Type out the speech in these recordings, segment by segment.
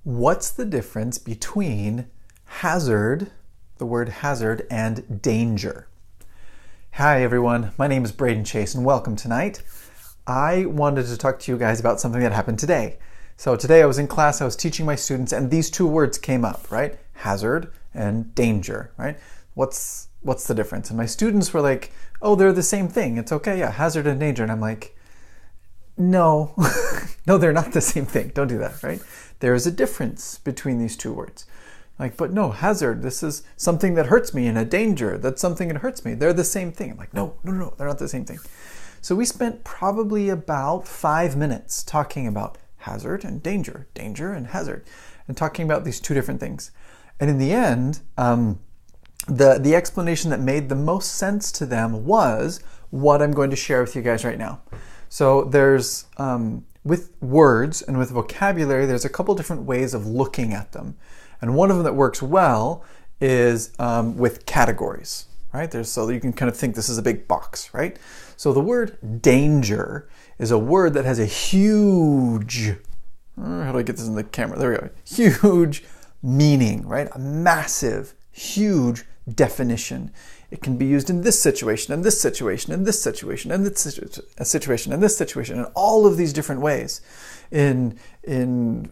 What's the difference between hazard, the word hazard, and danger? Hi everyone, my name is Braden Chase and welcome tonight. I wanted to talk to you guys about something that happened today. So today I was in class, I was teaching my students, and these two words came up, right? Hazard and danger, right? What's the difference? And my students were like, oh, they're the same thing. It's okay, yeah, hazard and danger. And I'm like, no, no, they're not the same thing. Don't do that, right? There is a difference between these two words. Like, but no, hazard, this is something that hurts me, and a danger, that's something that hurts me. They're the same thing. I'm like, no, they're not the same thing. So we spent probably about 5 minutes talking about hazard and danger and hazard, and talking about these two different things. And in the end, the explanation that made the most sense to them was what I'm going to share with you guys right now. So there's, with words and with vocabulary, there's a couple different ways of looking at them. And one of them that works well is with categories, right? So you can kind of think this is a big box, right? So the word danger is a word that has a huge, how do I get this in the camera? There we go. Huge meaning, right? A massive, huge definition. It can be used in this situation, and this situation, and this situation, and this situation, and this situation, in all of these different ways. In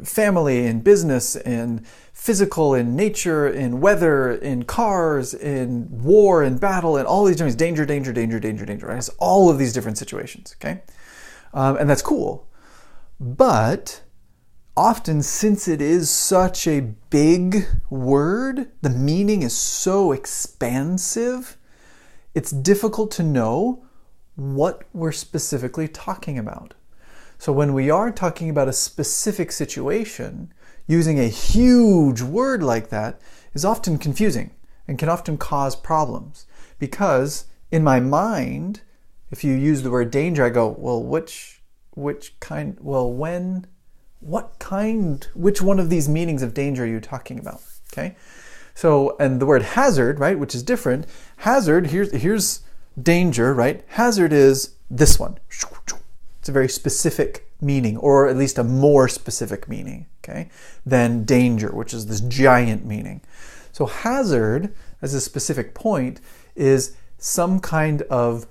family, in business, in physical, in nature, in weather, in cars, in war, in battle, in all these different danger, right? It's all of these different situations, okay? And that's cool. But often, since it is such a big word, the meaning is so expansive, it's difficult to know what we're specifically talking about. So when we are talking about a specific situation, using a huge word like that is often confusing and can often cause problems. Because in my mind, if you use the word danger, I go, well, which kind, well, when, what kind, which one of these meanings of danger are you talking about? Okay. So, and the word hazard, right, which is different. Hazard, here's danger, right? Hazard is this one. It's a very specific meaning, or at least a more specific meaning, okay, than danger, which is this giant meaning. So hazard, as a specific point, is some kind of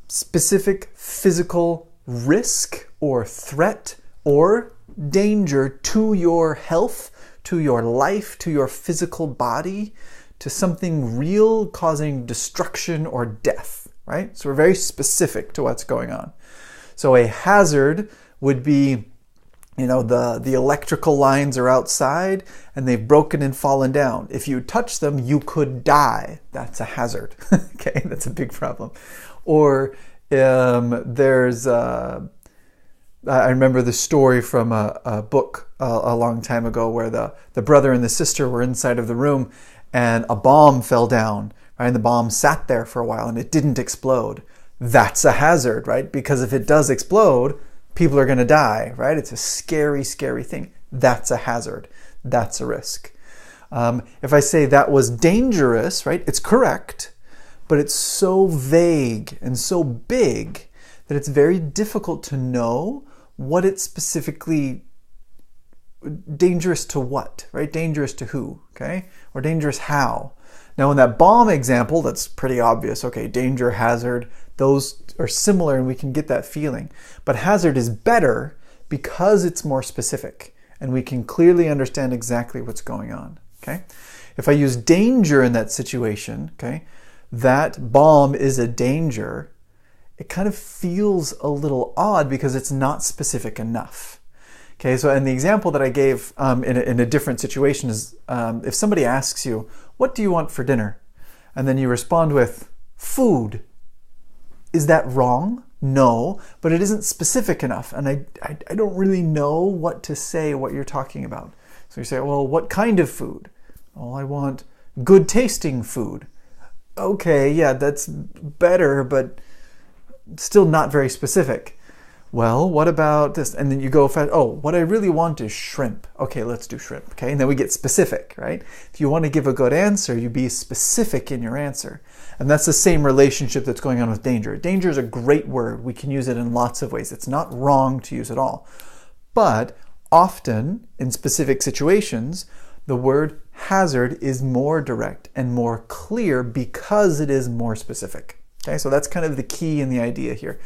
specific physical risk or threat or danger to your health, to your life, to your physical body, to something real causing destruction or death, right? So we're very specific to what's going on. So a hazard would be, the electrical lines are outside and they've broken and fallen down. If you touch them, you could die. That's a hazard, okay? That's a big problem. Or I remember the story from a book a long time ago where the brother and the sister were inside of the room and a bomb fell down, right? And the bomb sat there for a while and it didn't explode. That's a hazard, right? Because if it does explode, people are going to die, right? It's a scary, scary thing. That's a hazard. That's a risk. If I say that was dangerous, right? It's correct, but it's so vague and so big that it's very difficult to know what it's specifically dangerous to what, right? Dangerous to who, okay? Or dangerous how. Now in that bomb example, that's pretty obvious. Okay, danger, hazard, those are similar and we can get that feeling. But hazard is better because it's more specific and we can clearly understand exactly what's going on, okay? If I use danger in that situation, okay, that bomb is a danger, it kind of feels a little odd because it's not specific enough. Okay, so and the example that I gave in a different situation is if somebody asks you, what do you want for dinner? And then you respond with, food. Is that wrong? No, but it isn't specific enough. And I don't really know what to say, what you're talking about. So you say, well, what kind of food? Oh, I want good tasting food. Okay, yeah, that's better, but still not very specific. Well, what about this? And then you go, oh, what I really want is shrimp. Okay, let's do shrimp. Okay, and then we get specific, right? If you want to give a good answer, you be specific in your answer. And that's the same relationship that's going on with danger. Danger is a great word. We can use it in lots of ways. It's not wrong to use it all. But often, in specific situations, the word hazard is more direct and more clear because it is more specific. Okay, so that's kind of the key in the idea here.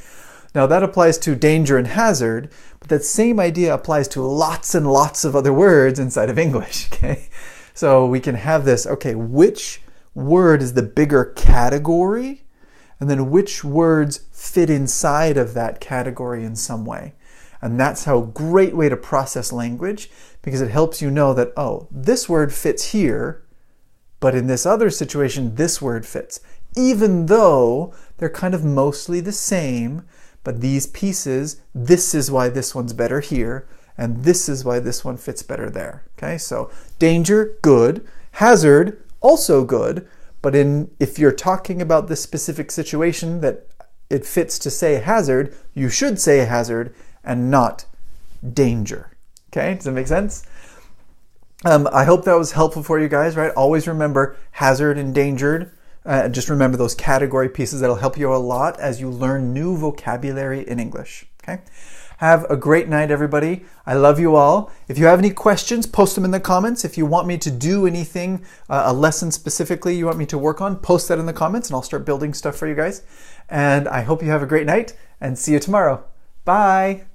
Now that applies to danger and hazard, but that same idea applies to lots and lots of other words inside of English, okay? So we can have this, okay, which word is the bigger category? And then which words fit inside of that category in some way? And that's how a great way to process language, because it helps you know that, oh, this word fits here, but in this other situation, this word fits. Even though they're kind of mostly the same, but these pieces, this is why this one's better here, and this is why this one fits better there. Okay, so danger, good. Hazard, also good. But if you're talking about this specific situation that it fits to say hazard, you should say hazard and not danger. Okay, does that make sense? I hope that was helpful for you guys, right? Always remember hazard and endangered. Just remember those category pieces. That'll help you a lot as you learn new vocabulary in English. Okay? Have a great night, everybody. I love you all. If you have any questions, post them in the comments. If you want me to do anything, a lesson specifically you want me to work on, post that in the comments and I'll start building stuff for you guys. And I hope you have a great night and see you tomorrow. Bye.